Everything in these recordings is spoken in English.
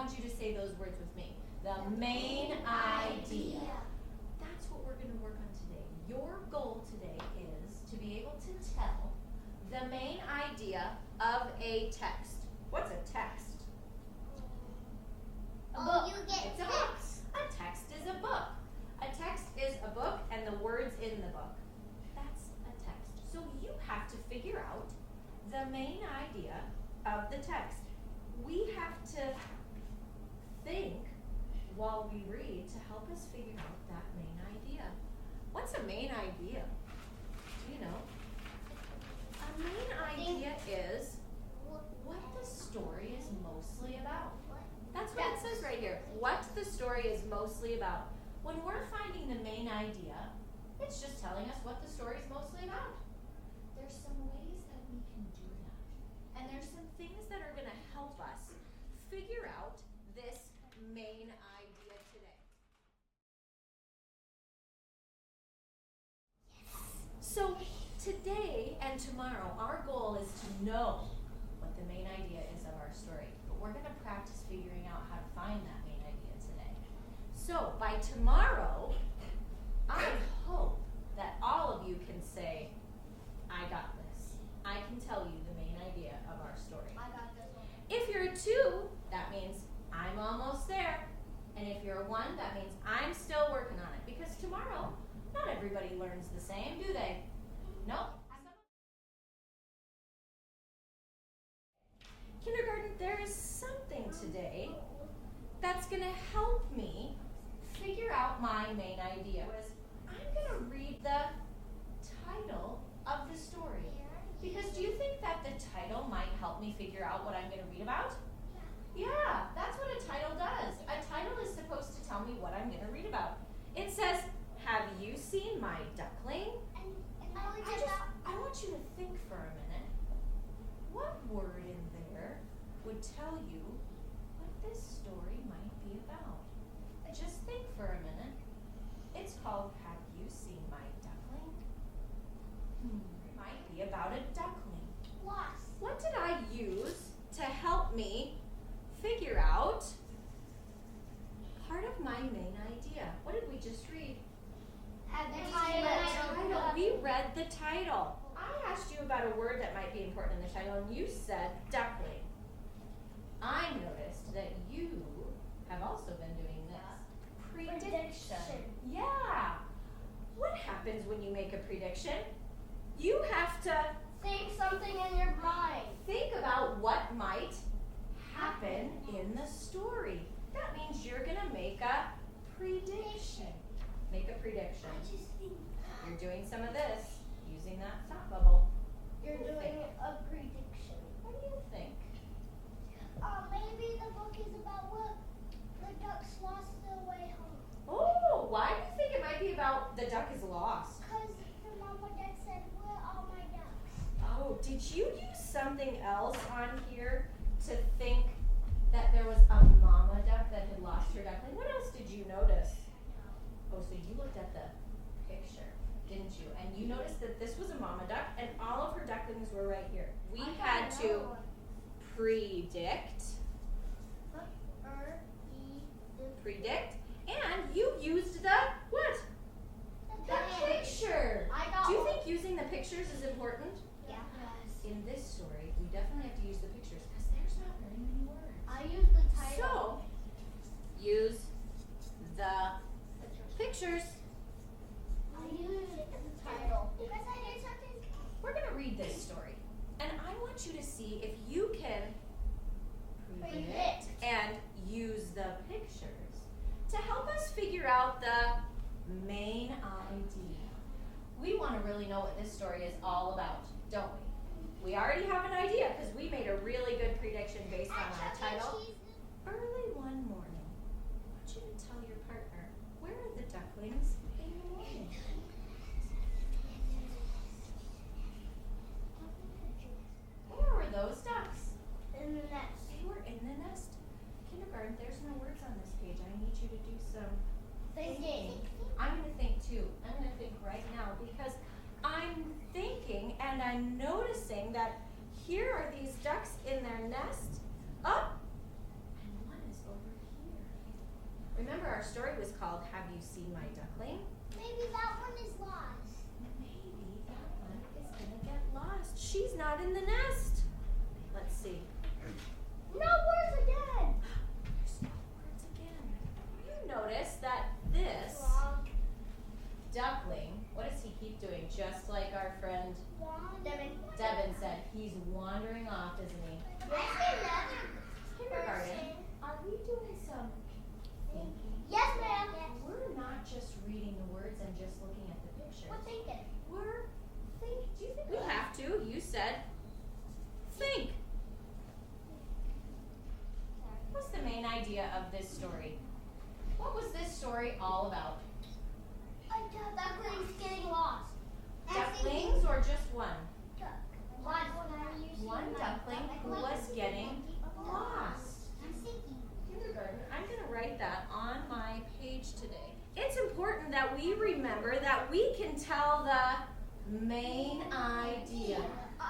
want you to say those words with me. The main idea. That's what we're going to work on today. Your goal today is to be able to tell the main idea of a text. What's a text? A book. It's a book. A text is a book. A text is a book and the words in the book. That's a text. So you have to figure out the main idea of the text. We have to think while we read to help us figure out that main idea. What's a main idea? Do you know? A main idea is what the story is mostly about. That's what it says right here. What the story is mostly about. When we're finding the main idea, it's just telling us what the story is mostly about. There's some ways that we can do that. And there's some things that are going to help us figure out this main idea today. So today and tomorrow, our goal is to know what the main idea is of our story. But we're going to practice figuring out how to find that main idea today. So by tomorrow, I hope that all of you can say, I got this. I can tell you the main idea of our story. I got this one. If you're a 2, that means I'm almost there. And if you're a 1, that means I'm still working on it. Because tomorrow, not everybody learns the same, do they? No? Kindergarten, there is something today that's going to help me figure out my main idea. I'm going to read the title of the story. Because do you think that the title might help me figure out what I'm going to read about? Yeah, that's what a title does. A title is supposed to tell me what I'm going to read about. It says, have you seen my duckling? I want you to think for a minute. What word in there would tell you what this story might be about? Just think for a minute. It's called Have You Seen My Duckling? It might be about a duckling. Lost. What did I use to help me figure out part of my main idea? What did we just read? The title. We read the title. I asked you about a word that might be important in the title, and you said duckling. I noticed that you have also been doing this. Prediction. Yeah. What happens when you make a prediction? You have to Think something in your mind. think about what might happen in the story. That means you're going to make a prediction. Make a prediction. You're doing some of this using that thought bubble. You're doing a prediction. What do you think? Maybe the book is about what the ducks lost their way home. Oh, why do you think it might be about the duck is lost? Because the mama duck said, where are my ducks? Oh, did you use something else on here to think that there was a mama duck that had lost her duckling? What else did you notice? Oh, so you looked at the picture, didn't you? And you noticed that this was a mama duck and all of her ducklings were right here. We had to predict, predict, and you used the what? The picture. Do you think using the pictures is important? Yes. In this story, we definitely have to use the pictures because there's not very many words. I used the title. So, use the pictures. I used the title. Because I did something. We're going to read this story. And I want you to see if you can predict and use the pictures to help us figure out the main idea. We want to really know what this story is all about, don't we? We already have an idea because we made a really good prediction based on our title. Early one morning, I want you to tell your partner, where are the ducklings in the morning? Where were those ducks? In the nest. They were in the nest. Kindergarten, there's no words on this page. I need you to do some Thinking. I'm going to think too. I'm going to think right now because I'm thinking and I'm noticing that here are these ducks in their nest up and one is over remember our story was called Have You Seen My Duckling? Maybe that one is lost. Maybe that one is gonna get lost. She's not in the nest. Let's see. No words again. There's no words again. You notice that this Wrong. duckling, what does he keep doing? Just like our friend Devin said, he's wandering off, isn't he? I see another Kindergarten, are we doing some thinking? Yes, ma'am. We're not just reading the words and just looking at the pictures. We're thinking. We're think. Do you think we have to? You said think. What's the main idea of this story? What was this story all about? Ducklings getting lost. Ducklings or just one? One. One duckling who was getting lost. Kindergarten. I'm going to write that on my page today. It's important that we remember that we can tell the main idea.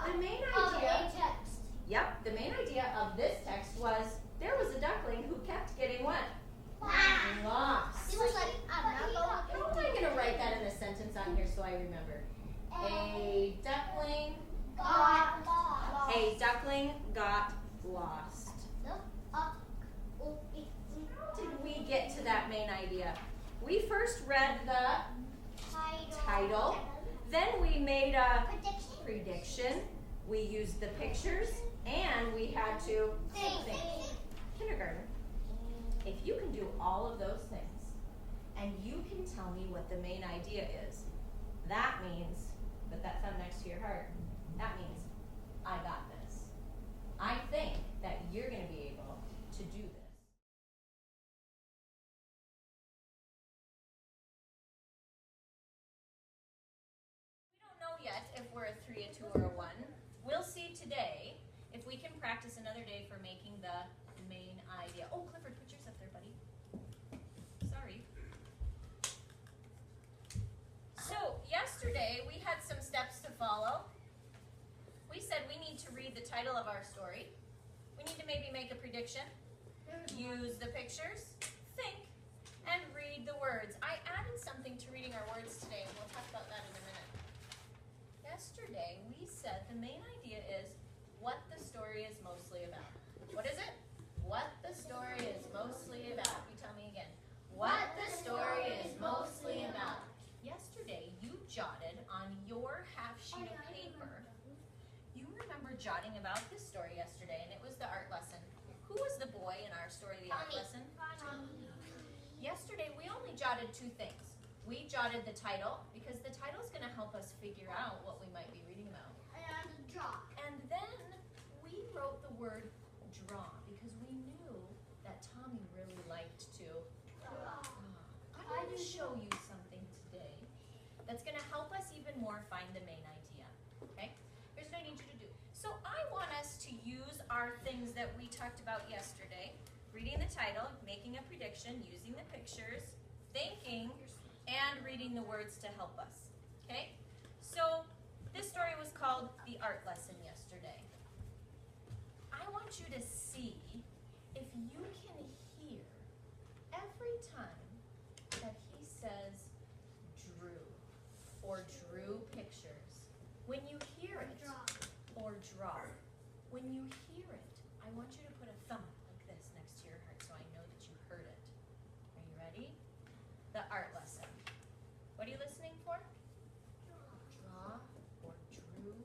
The main idea. Text. Yep, the main idea of this text was there was a duckling who kept getting what? Lost. He was like, I'm not How am I going to write that in a sentence on here so I remember? A duckling. got lost. A duckling got lost. How did we get to that main idea? We first read the title, then we made a prediction, we used the pictures, and we had to think. Kindergarten, if you can do all of those things, and you can tell me what the main idea is, that means, put that thumb next to your heart, that means I got this. I think that you're going to be able to do this. We don't know yet if we're a 3, a 2, or a 1. We'll see today if we can practice another day for making the main idea. Oh, Clifford, put yours up there, buddy. Sorry. So, yesterday we had some steps to follow. We said we need to read the title of our story. We need to maybe make a prediction, use the pictures, think, and read the words. I added something to reading our words today, and we'll talk about that in a minute. Yesterday, we said the main idea is what the story is mostly about. What is it? What the story is mostly about. You tell me again. What the story is mostly about. Yesterday, you jotted on your half sheet of paper. You remember jotting about this story yesterday, and it was the art lesson. Who was the boy in our story, the art lesson? Yesterday, we only jotted 2 things. We jotted the title, because the title is going to help us figure out what we might be reading about. And draw. And then we wrote the word draw, because we knew that Tommy really liked to draw. I'm going to show you something today that's going to help us even more find the main idea. Okay? Here's what I need you to do. So I want us to use our things that we talked about yesterday. Reading the title, making a prediction, using the pictures, thinking, and reading the words to help us. Okay? So this story was called The Art Lesson yesterday. I want you to see if you can hear every time that he says drew or drew pictures. When you hear it, or draw, when you hear it, I want you to put a thumb like this next to your heart so I know that you heard it. Are you ready? The art lesson. What are you listening for? Draw or drew.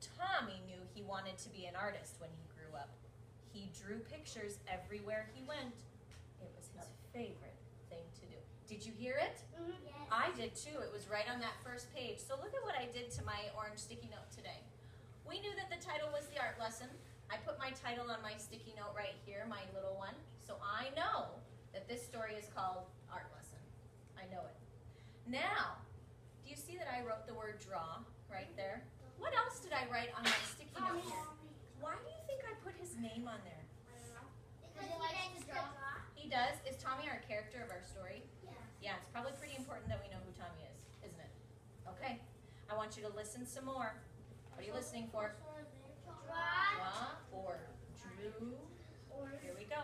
Tommy knew he wanted to be an artist when he grew up. He drew pictures everywhere he went. It was his favorite thing to do. Did you hear it? Yes. I did too. It was right on that first page. So look at what I did to my orange sticky note today. We knew that the title was the art lesson. I put my title on my sticky note right here, my little one. So I know that this story is called Art Lesson. I know it. Now, do you see that I wrote the word draw right there? What else did I write on my sticky note here? Why do you think I put his name on there? Because he likes to draw. He does. Is Tommy our character of our story? Yeah. Yeah, it's probably pretty important that we know who Tommy is, isn't it? Okay. I want you to listen some more. What are you listening for? Draw. Draw or drew. Here we go.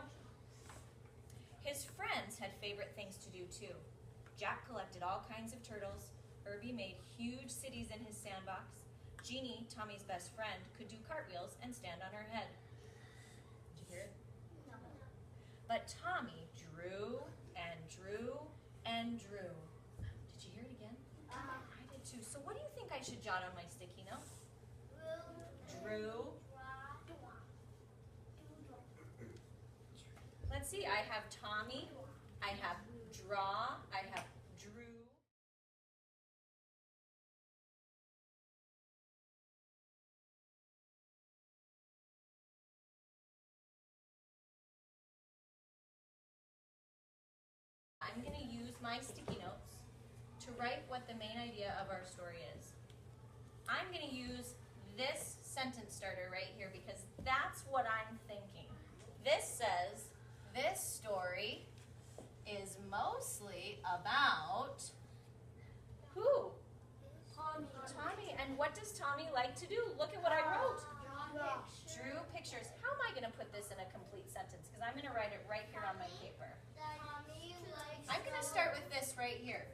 His friends had favorite things to do too. Jack collected all kinds of turtles. Herbie made huge cities in his sandbox. Jeannie, Tommy's best friend, could do cartwheels and stand on her head. Did you hear it? No. But Tommy drew and drew and drew. Did you hear it again? I did too. So what do you think I should jot on my sticky note? Drew. Let's see, I have Tommy, I have draw, I have drew. I'm going to use my sticky notes to write what the main idea of our story is. I'm going to use this sentence starter right here because that's what I'm thinking. This says, this story is mostly about who? Tommy. And what does Tommy like to do? Look at what I wrote. Drew pictures. How am I going to put this in a complete sentence? Because I'm going to write it right here on my paper. I'm going to start with this right here.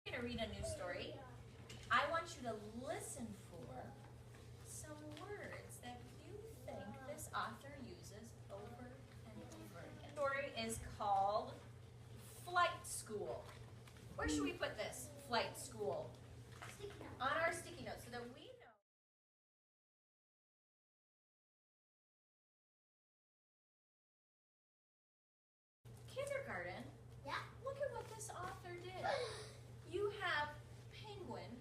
I'm going to read a new story. I want you to listen for some words that you think this author uses over and over again. The story is called Flight School. Where should we put this? Flight School. On our sticky notes so that we know. Kindergarten. Yeah. Look at what this author did. You have penguin,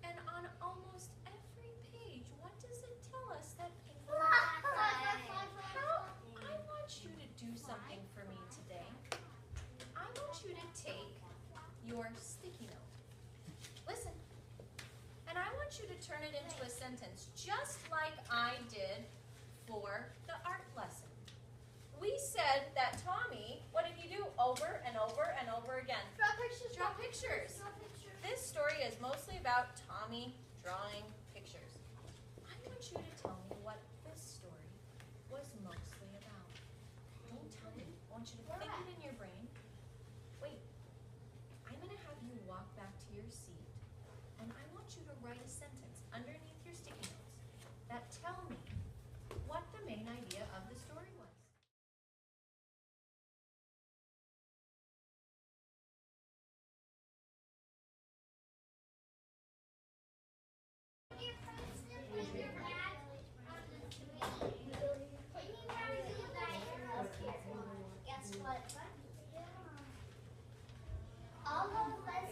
and on almost every page, what does it tell us that penguin? I want you to do something for me today. I want you to take your sticky note. Listen. And I want you to turn it into a sentence, just like I did for the art lesson. We said that Tommy, what did he do over and over and over again? Draw pictures. Draw pictures. This story is mostly about Tommy drawing pictures. I want you to tell me what this story was mostly about. Don't tell me. I want you to think it in your brain. Wait. I'm going to have you walk back to your seat, and I want you to write a sentence underneath your sticky notes that tell me what the main idea of the story was. Guess what? All of us